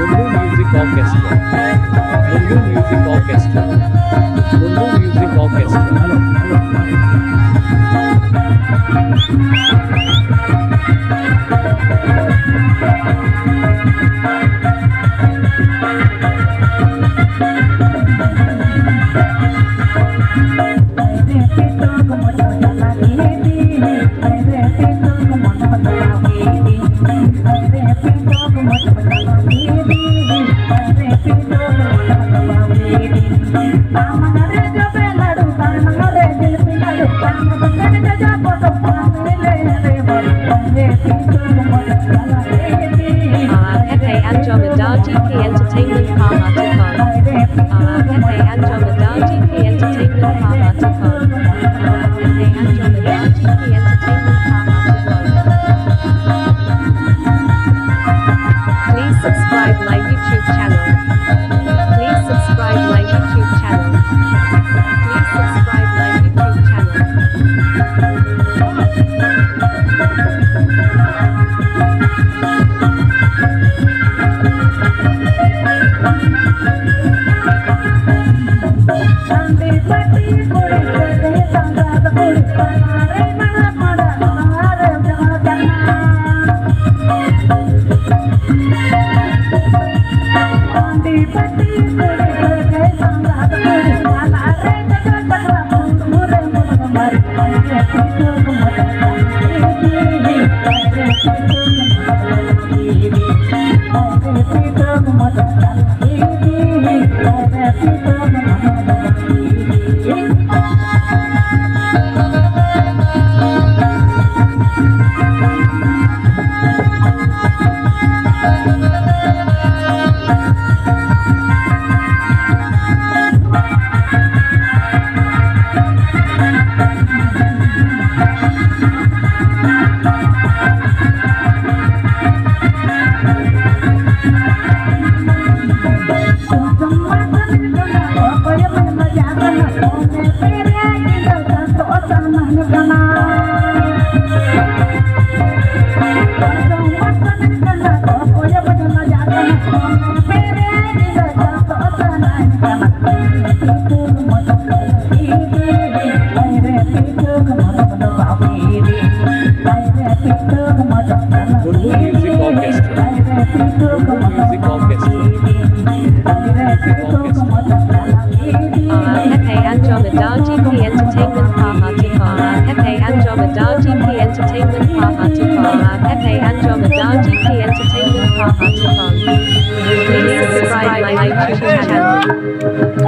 Music Orchestra. Music Orchestra. Music Orchestra. Pepe Andromedari P Entertainment Parmaticon. Pepe Andromedari P Entertainment Parmaticon. Pepe Andromedari P Entertainment Parmaticon. Please subscribe my YouTube channel. Please subscribe my YouTube channel. Please subscribe my YouTube channel. Music Orchestra. Music Orchestra. Pepe Andromedari P Entertainment Parmaticon. Pepe Andromedari P Entertainment Parmaticon. Pepe Andromedari P Entertainment Parmaticon. Please subscribe my YouTube channel.